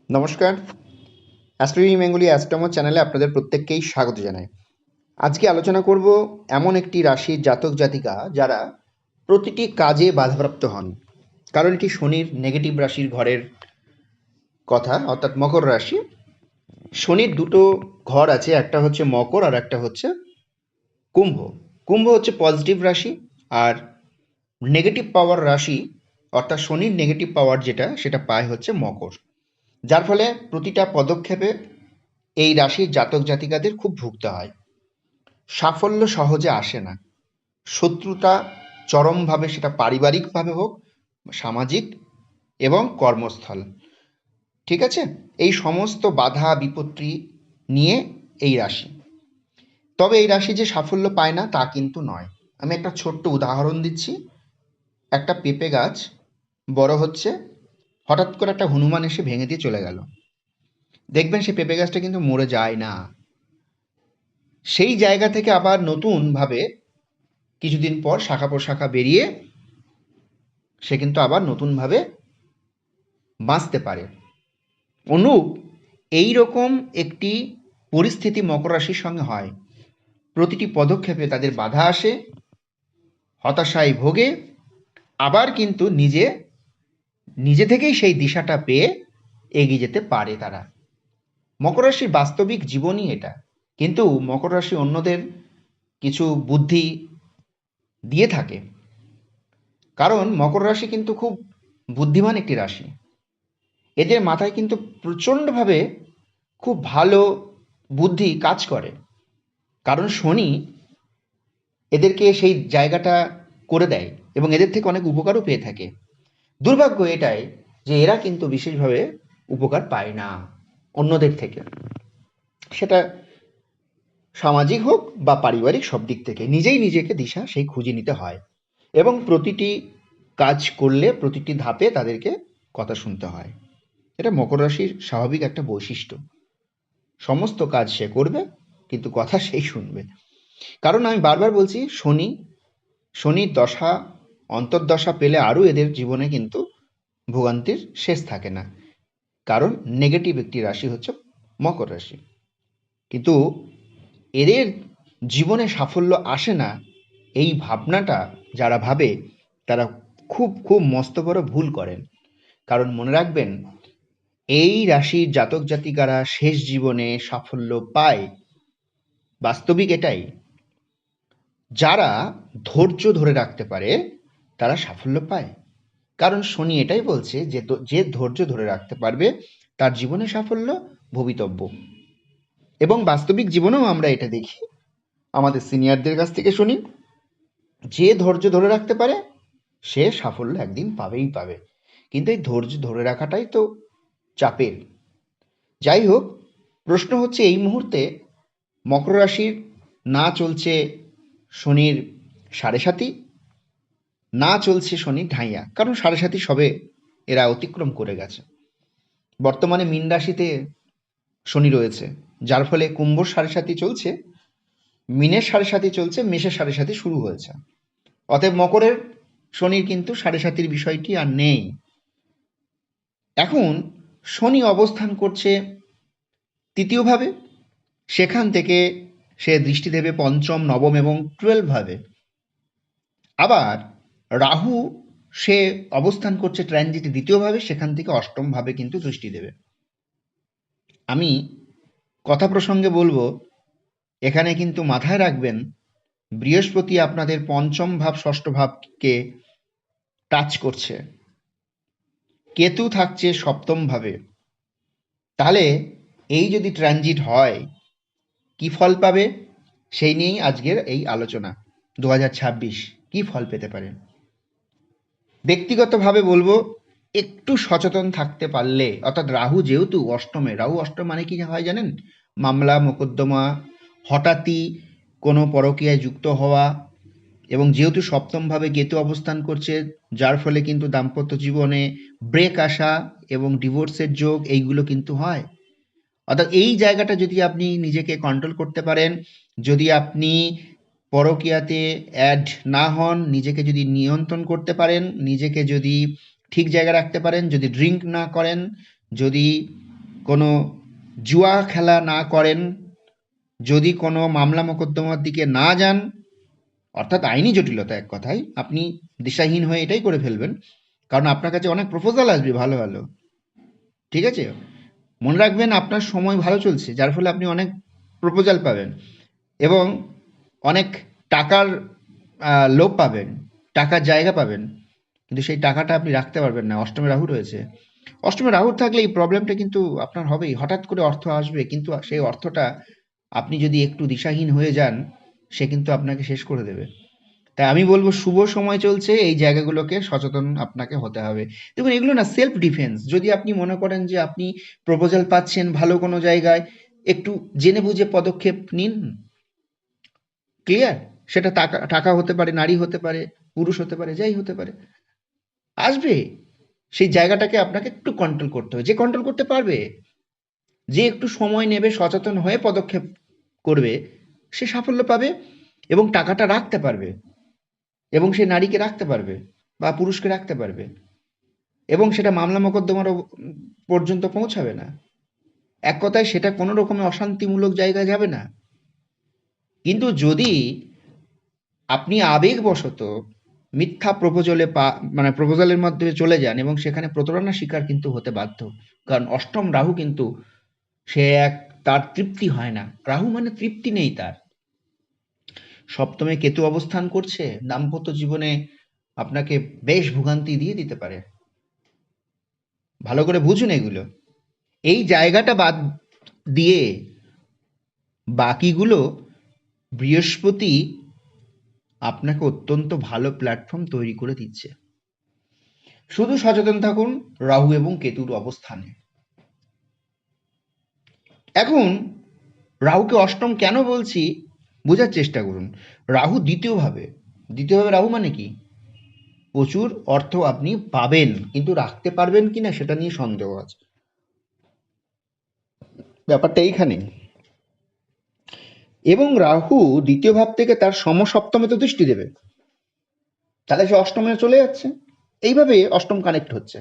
নমস্কার। Astrology Bengali অ্যাস্ট্রোমো চ্যানেলে আপনাদের প্রত্যেককেই স্বাগত জানাই। আজকে আলোচনা করব এমন একটি রাশির জাতক জাতিকা যারা প্রতিটি কাজে বাধাপ্রাপ্ত হন, কারণ এটি শনির নেগেটিভ রাশির ঘরের কথা, অর্থাৎ মকর রাশি। শনির দুটো ঘর আছে, একটা হচ্ছে মকর আর একটা হচ্ছে কুম্ভ। কুম্ভ হচ্ছে পজিটিভ রাশি, আর নেগেটিভ পাওয়ার রাশি অর্থাৎ শনির নেগেটিভ পাওয়ার যেটা সেটা পায় হচ্ছে মকর, যার ফলে প্রতিটা পদক্ষেপে এই রাশির জাতক জাতিকাদের খুব ভুগতে হয়। সাফল্য সহজে আসে না। শত্রুতা চরমভাবে, সেটা পারিবারিকভাবে হোক, সামাজিক এবং কর্মস্থল। ঠিক আছে? এই সমস্ত বাধা বিপত্তি নিয়ে এই রাশি। তবে এই রাশি যে সাফল্য পায় না তা কিন্তু নয়। আমি একটা ছোট্ট উদাহরণ দিচ্ছি। একটা পেঁপে গাছ বড় হচ্ছে, হঠাৎ করে একটা হনুমান এসে ভেঙে দিয়ে চলে গেল। দেখবেন সেই পেঁপে গাছটা কিন্তু মরে যায় না। সেই জায়গা থেকে আবার নতুনভাবে কিছুদিন পর শাখা প্রশাখা বেরিয়ে সে কিন্তু আবার নতুনভাবে বাঁচতে পারে। অনুরূপ এইরকম একটি পরিস্থিতি মকর রাশির সঙ্গে হয়। প্রতিটি পদক্ষেপে তাদের বাধা আসে, হতাশায় ভোগে, আবার কিন্তু নিজে নিজে থেকেই সেই দিশাটা পেয়ে এগিয়ে যেতে পারে তারা। মকর রাশির বাস্তবিক জীবনই এটা। কিন্তু মকর রাশি অন্যদের কিছু বুদ্ধি দিয়ে থাকে, কারণ মকর রাশি কিন্তু খুব বুদ্ধিমান একটি রাশি। এদের মাথায় কিন্তু প্রচণ্ডভাবে খুব ভালো বুদ্ধি কাজ করে, কারণ শনি এদেরকে সেই জায়গাটা করে দেয় এবং এদের থেকে অনেক উপকারও পেয়ে থাকে। দুর্ভাগ্য এটাই যে এরা কিন্তু বিশেষভাবে উপকার পায় না অন্যদের থেকে, সেটা সামাজিক হোক বা পারিবারিক, সব দিক থেকে নিজেই নিজেকে দিশা সেই খুঁজে নিতে হয় এবং প্রতিটি কাজ করলে প্রতিটি ধাপে তাদেরকে কথা শুনতে হয়। এটা মকর রাশির স্বাভাবিক একটা বৈশিষ্ট্য। সমস্ত কাজ সে করবে, কিন্তু কথা সেই শুনবে। কারণ আমি বারবার বলছি, শনির দশা অন্তর্দশা পেলে আরও এদের জীবনে কিন্তু ভোগান্তির শেষ থাকে না, কারণ নেগেটিভ একটি রাশি হচ্ছে মকর রাশি। কিন্তু এদের জীবনে সাফল্য আসে না, এই ভাবনাটা যারা ভাবে তারা খুব খুব মস্ত বড় ভুল করেন। কারণ মনে রাখবেন, এই রাশির জাতক জাতিকারা শেষ জীবনে সাফল্য পায়, বাস্তবিক এটাই। যারা ধৈর্য ধরে রাখতে পারে তারা সাফল্য পায়, কারণ শনি এটাই বলছে যে যে ধৈর্য ধরে রাখতে পারবে তার জীবনে সাফল্য ভবিতব্য। এবং বাস্তবিক জীবনেও আমরা এটা দেখি, আমাদের সিনিয়রদের কাছ থেকে শুনি, যে ধৈর্য ধরে রাখতে পারে সে সাফল্য একদিন পাবেই পাবে। কিন্তু এই ধৈর্য ধরে রাখাটাই তো চাপের। যাই হোক, প্রশ্ন হচ্ছে এই মুহূর্তে মকর রাশির না চলছে শনির সাড়ে সাতি, না চলছে শনির ঢাইয়া, কারণ সাড়ে সাতি সবে এরা অতিক্রম করে গেছে। বর্তমানে মীন রাশিতে শনি রয়েছে, যার ফলে কুম্ভর সাড়ে সাতি চলছে, মীনের সাড়ে সাতি চলছে, মেষের সাড়ে সাতি শুরু হয়েছে। অতএব মকরের শনির কিন্তু সাড়ে সাতির বিষয়টি আর নেই। এখন শনি অবস্থান করছে তৃতীয়ভাবে, সেখান থেকে সে দৃষ্টি দেবে পঞ্চম, নবম এবং 12 ভাবে। আবার রাহু সে অবস্থান করছে ট্রানজিটে দ্বিতীয়ভাবে, সেখান থেকে অষ্টম ভাবে কিন্তু দৃষ্টি দেবে। আমি কথা প্রসঙ্গে বলবো, এখানে কিন্তু মাথায় রাখবেন, বৃহস্পতি আপনাদের পঞ্চম ভাব ষষ্ঠ ভাবকে টাচ করছে, কেতু থাকছে সপ্তম ভাবে। তাহলে এই যদি ট্রানজিট হয়, কি ফল পাবে সেই নিয়েই আজকের এই আলোচনা। 2026 কি ফল পেতে পারে। ব্যক্তিগতভাবে বলবো, একটু সচেতন থাকতে পারলে, অর্থাৎ রাহু যেহেতু অষ্টমে, রাহু অষ্টম মানে কি হয় জানেন? মামলা মোকদ্দমা, হঠাৎই কোনো পরকীয়ায় যুক্ত হওয়া, এবং যেহেতু সপ্তমভাবে কেতু অবস্থান করছে, যার ফলে কিন্তু দাম্পত্য জীবনে ব্রেক আসা এবং ডিভোর্সের যোগ এইগুলো কিন্তু হয়। অর্থাৎ এই জায়গাটা যদি আপনি নিজেকে কন্ট্রোল করতে পারেন, যদি আপনি পরকীয়াতে অ্যাড না হন, নিজেকে যদি নিয়ন্ত্রণ করতে পারেন, নিজেকে যদি ঠিক জায়গায় রাখতে পারেন, যদি ড্রিঙ্ক না করেন, যদি কোনো জুয়া খেলা না করেন, যদি কোনো মামলা মোকদ্দমার দিকে না যান, অর্থাৎ আইনি জটিলতা, এক কথায় আপনি দিশাহীন হয়ে এটাই করে ফেলবেন, কারণ আপনার কাছে অনেক প্রপোজাল আসবে ভালো ভালো, ঠিক আছে? মনে রাখবেন আপনার সময় ভালো চলছে, যার ফলে আপনি অনেক প্রপোজাল পাবেন এবং অনেক টাকার লোভ পাবেন, টাকার জায়গা পাবেন, কিন্তু সেই টাকাটা আপনি রাখতে পারবেন না, অষ্টমে রাহু রয়েছে। অষ্টমে রাহু থাকলে এই প্রবলেমটা কিন্তু আপনার হবেই, হঠাৎ করে অর্থ আসবে, কিন্তু সেই অর্থটা আপনি যদি একটু দিশাহীন হয়ে যান, সে কিন্তু আপনাকে শেষ করে দেবে। তাই আমি বলবো শুভ সময় চলছে, এই জায়গাগুলোকে সচেতন আপনাকে হতে হবে। দেখুন এগুলো না সেলফ ডিফেন্স, যদি আপনি মনে করেন যে আপনি প্রপোজাল পাচ্ছেন ভালো কোনো জায়গায়, একটু জেনে বুঝে পদক্ষেপ নিন। ক্লিয়ার? সেটা টাকা টাকা হতে পারে, নারী হতে পারে, পুরুষ হতে পারে, যাই হতে পারে, আসবে। সেই জায়গাটাকে আপনাকে একটু কন্ট্রোল করতে হবে, যে কন্ট্রোল করতে পারবে, যে একটু সময় নেবে, সচেতন হয়ে পদক্ষেপ করবে, সে সাফল্য পাবে এবং টাকাটা রাখতে পারবে, এবং সে নারীকে রাখতে পারবে বা পুরুষকে রাখতে পারবে, এবং সেটা মামলা মোকদ্দমারও পর্যন্ত পৌঁছাবে না। এক কথায় সেটা কোনো রকমের অশান্তিমূলক জায়গায় যাবে না। কিন্তু যদি আপনি আবেগবশত মিথ্যা প্রপোজালে মানে প্রপোজালের মাধ্যমে চলে যান এবং সেখানে প্রতারণার শিকার কিন্তু হতে বাধ্য। কারণ অষ্টম রাহু কিন্তু সে এক, তার তৃপ্তি হয় না। রাহু মানে তৃপ্তি নেই তার। সপ্তমে কেতু অবস্থান করছে, দাম্পত্য জীবনে আপনাকে বেশ ভোগান্তি দিয়ে দিতে পারে। ভালো করে বুঝুন এগুলো। এই জায়গাটা বাদ দিয়ে বাকিগুলো বৃহস্পতি আপনাকে অত্যন্ত ভালো প্ল্যাটফর্ম তৈরি করে দিচ্ছে। শুধু সচেতন থাকুন রাহু এবং কেতুর অবস্থানে। এখন রাহুকে অষ্টম কেন বলছি বোঝার চেষ্টা করুন। রাহু দ্বিতীয়ভাবে, দ্বিতীয়ভাবে রাহু মানে কি? প্রচুর অর্থ আপনি পাবেন, কিন্তু রাখতে পারবেন কিনা সেটা নিয়ে সন্দেহ আছে। ব্যাপারটা এইখানে। এবং রাহু দ্বিতীয় ভাব থেকে তার সমসপ্তমে তো দৃষ্টি দেবে, তাহলে সে অষ্টমে চলে যাচ্ছে। এইভাবে অষ্টম কানেক্ট হচ্ছে।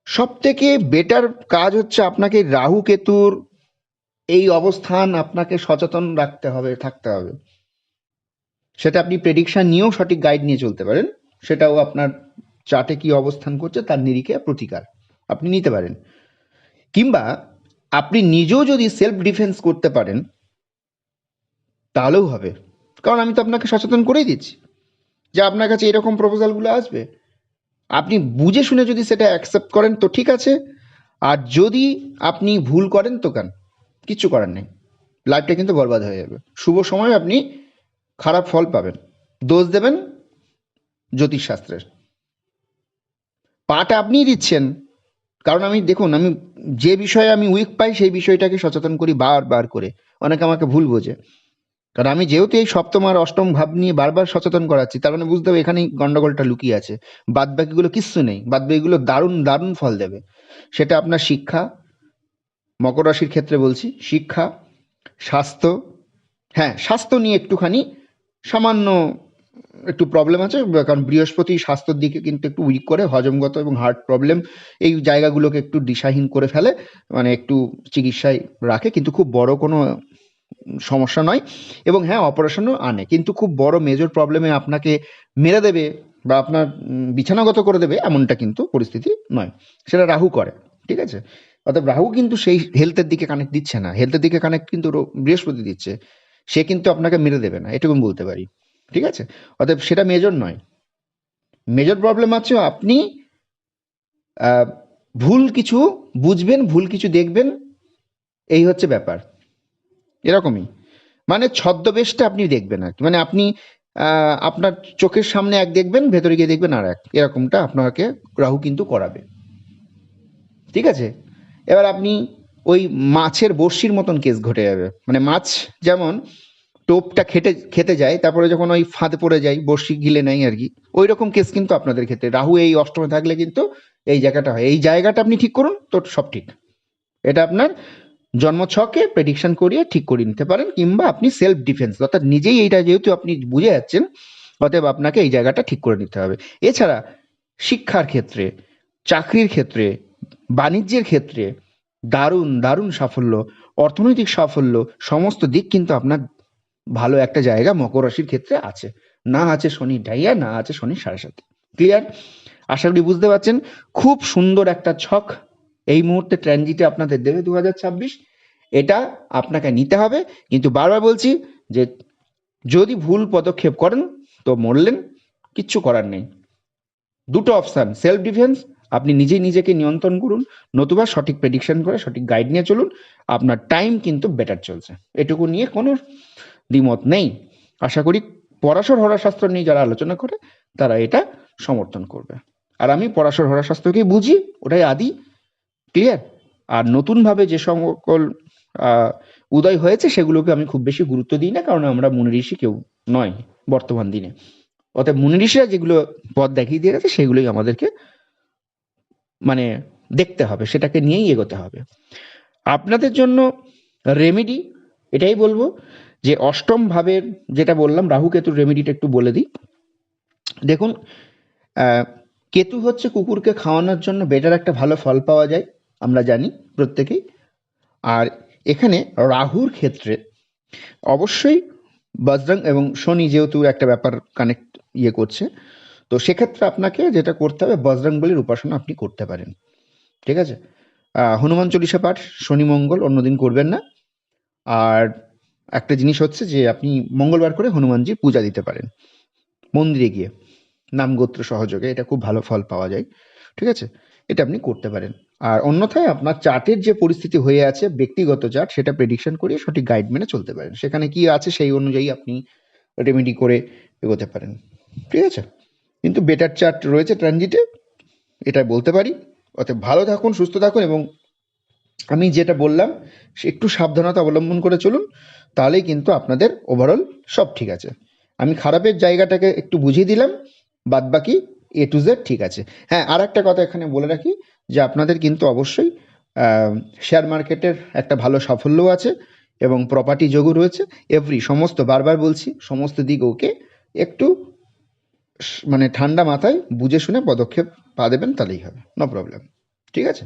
সব থেকে বেটার কাজ হচ্ছে আপনাকে রাহু কেতুর এই অবস্থান আপনাকে সচেতন রাখতে হবে, থাকতে হবে। সেটা আপনি প্রেডিকশন নিয়েও সঠিক গাইড নিয়ে চলতে পারেন, সেটাও আপনার চার্টে কি অবস্থান করছে তার নিরিখে প্রতিকার আপনি নিতে পারেন। কিংবা আপনি নিজেও যদি সেলফ ডিফেন্স করতে পারেন তাহলেও হবে, কারণ আমি তো আপনাকে সচেতন করেই দিচ্ছি যে আপনার কাছে এরকম প্রপোজালগুলো আসবে। আপনি বুঝে শুনে যদি সেটা অ্যাকসেপ্ট করেন তো ঠিক আছে, আর যদি আপনি ভুল করেন তো কিচ্ছু করার নেই, লাইফটা কিন্তু বরবাদ হয়ে যাবে। শুভ সময় আপনি খারাপ ফল পাবেন, দোষ দেবেন জ্যোতিষশাস্ত্রের। পাটা আপনিই দিচ্ছেন, কারণ আমি দেখুন, আমি যে বিষয়ে আমি উইক পাই সেই বিষয়টাকে সচেতন করি বার করে। অনেকে আমাকে ভুল বোঝে, কারণ আমি যেহেতু এই সপ্তম আর অষ্টম ভাব নিয়ে বারবার সচেতন করাচ্ছি, তার মানে বুঝতে হবে এখানেই গন্ডগোলটা লুকিয়ে আছে। বাদ বাকিগুলো কিচ্ছু নেই, বাদ বাকিগুলো দারুণ দারুণ ফল দেবে। সেটা আপনার শিক্ষা, মকর রাশির ক্ষেত্রে বলছি, শিক্ষা, স্বাস্থ্য, হ্যাঁ স্বাস্থ্য নিয়ে একটুখানি সামান্য একটু প্রবলেম আছে, কারণ বৃহস্পতি স্বাস্থ্যের দিকে কিন্তু একটু উইক করে, হজমগত এবং হার্ট প্রবলেম এই জায়গাগুলোকে একটু দিশাহীন করে ফেলে, মানে একটু চিকিৎসায় রাখে, কিন্তু খুব বড় কোনো সমস্যা নয়। এবং হ্যাঁ অপারেশনও আনে, কিন্তু খুব বড় মেজর প্রবলেমে আপনাকে মেরে দেবে বা আপনার বিছানাগত করে দেবে এমনটা কিন্তু পরিস্থিতি নয়, সেটা রাহু করে। ঠিক আছে? অর্থাৎ রাহু কিন্তু সেই হেলথের দিকে কানেক্ট দিচ্ছে না, হেলথের দিকে কানেক্ট কিন্তু বৃহস্পতি দিচ্ছে। সে কিন্তু আপনাকে মেরে দেবে না, এটুকু আমি বলতে পারি। ঠিক আছে? অতএব সেটা মেজর নয়। মেজর প্রবলেম আছে আপনি ভুল কিছু বুঝবেন, ভুল কিছু দেখবেন, এই হচ্ছে ব্যাপার। এরকমই, মানে ছদ্মবেশটা আপনি দেখবেন আর কি, মানে আপনি আপনার চোখের সামনে এক দেখবেন, ভেতরে গিয়ে দেখবেন আর এক, এরকমটা আপনাকে রাহু কিন্তু করাবে। ঠিক আছে? এবার আপনি ওই মাছের বড়শির মতন কেস ঘটে যাবে, মানে মাছ যেমন টোপটা খেতে যায়, তারপরে যখন ওই ফাঁদে পড়ে যায় বড়শি গিলে নেয় আর কি, ওই রকম কেস কিন্তু আপনাদের ক্ষেত্রে রাহু এই অষ্টমে থাকলে কিন্তু এই জায়গাটা হয়। এই জায়গাটা আপনি ঠিক করুন তো সব ঠিক। এটা আপনার জন্মছকে প্রেডিকশন করিয়ে ঠিক করে নিতে পারেন, কিংবা আপনি সেলফ ডিফেন্স, অর্থাৎ নিজেই এইটা যেহেতু আপনি বুঝে যাচ্ছেন, অতএব আপনাকে এই জায়গাটা ঠিক করে নিতে হবে। এছাড়া শিক্ষার ক্ষেত্রে, চাকরির ক্ষেত্রে, বাণিজ্যের ক্ষেত্রে দারুণ দারুণ সাফল্য, অর্থনৈতিক সাফল্য, সমস্ত দিক কিন্তু আপনার ভালো একটা জায়গা মকর রাশির ক্ষেত্রে আছে। না আছে শনির ঢাইয়া, না আছে শনির সাড়ে সাথে। ক্লিয়ার? আশা করি বুঝতে পারছেন। খুব সুন্দর একটা ছক এই মুহূর্তে ট্রানজিটে আপনাদের দেবে 2026। এটা আপনাকে নিতে হবে, কিন্তু বারবার বলছি যে যদি ভুল পদক্ষেপ করেন তো মরলেন, কিচ্ছু করার নেই। দুটো অপশান, সেলফ ডিফেন্স, আপনি নিজেই নিজেকে নিয়ন্ত্রণ করুন, নতুবা সঠিক প্রেডিকশন করে সঠিক গাইড নিয়ে চলুন, আপনার টাইম কিন্তু বেটার চলছে, এটুকু নিয়ে কোনো দ্বিমত নেই। আশা করি পরাশর হরাশাস্ত্র নিয়ে যারা আলোচনা করে তারা এটা সমর্থন করবে। আর আমি পরাশর হরাশাস্ত্রকেই বুঝি, ওটাই আদি। ক্লিয়ার? আর নতুনভাবে যে সকল উদয় হয়েছে সেগুলোকে আমি খুব বেশি গুরুত্ব দিই না, কারণ আমরা মুনি ঋষি কেউ নয় বর্তমান দিনে। অতএব মুনি ঋষিরা যেগুলো পথ দেখিয়ে দিয়ে গেছে সেগুলোই আমাদেরকে মানে দেখতে হবে, সেটাকে নিয়েই এগোতে হবে। আপনাদের জন্য রেমেডি এটাই বলবো যে অষ্টম ভাবের যেটা বললাম রাহু কেতুর রেমেডিটা একটু বলে দিই। দেখুন, কেতু হচ্ছে কুকুরকে খাওয়ানোর জন্য বেটার একটা ভালো ফল পাওয়া যায়, আমরা জানি প্রত্যেকেই। আর এখানে রাহুর ক্ষেত্রে অবশ্যই বজরং এবং শনি যেহেতু একটা ব্যাপার কানেক্ট করছে, তো সেক্ষেত্রে আপনাকে যেটা করতে হবে বজরংবলীর উপাসনা আপনি করতে পারেন। ঠিক আছে? হনুমান চল্লিশা পাঠ শনি মঙ্গল অন্যদিন করবেন না। আর একটা জিনিস হচ্ছে যে আপনি মঙ্গলবার করে হনুমানজির পূজা দিতে পারেন মন্দিরে গিয়ে, নামগোত্র সহযোগে, এটা খুব ভালো ফল পাওয়া যায়। ঠিক আছে? এটা আপনি করতে পারেন। আর অন্যথায় আপনার চার্টের যে পরিস্থিতি হয়ে আছে ব্যক্তিগত চার্ট, সেটা প্রেডিকশন করিয়ে সঠিক গাইড মেনে চলতে পারেন, সেখানে কি আছে সেই অনুযায়ী আপনি রেমেডি করে এগোতে পারেন। ঠিক আছে? কিন্তু বেটার চার্ট রয়েছে ট্রানজিটে, এটা বলতে পারি। অতএব ভালো থাকুন, সুস্থ থাকুন, এবং আমি যেটা বললাম সে একটু সাবধানতা অবলম্বন করে চলুন, তাহলেই কিন্তু আপনাদের ওভারঅল সব ঠিক আছে। আমি খারাপের জায়গাটাকে একটু বুঝিয়ে দিলাম, বাদ বাকি এ টু জেড ঠিক আছে। হ্যাঁ, আর একটা কথা এখানে বলে রাখি যে আপনাদের কিন্তু অবশ্যই শেয়ার মার্কেটের একটা ভালো সাফল্য আছে এবং প্রপার্টি যোগও রয়েছে। সমস্ত বারবার বলছি সমস্ত দিক ওকে, একটু মানে ঠান্ডা মাথায় বুঝে শুনে পদক্ষেপ পা দেবেন, তাহলেই হবে, নো প্রবলেম। ঠিক আছে?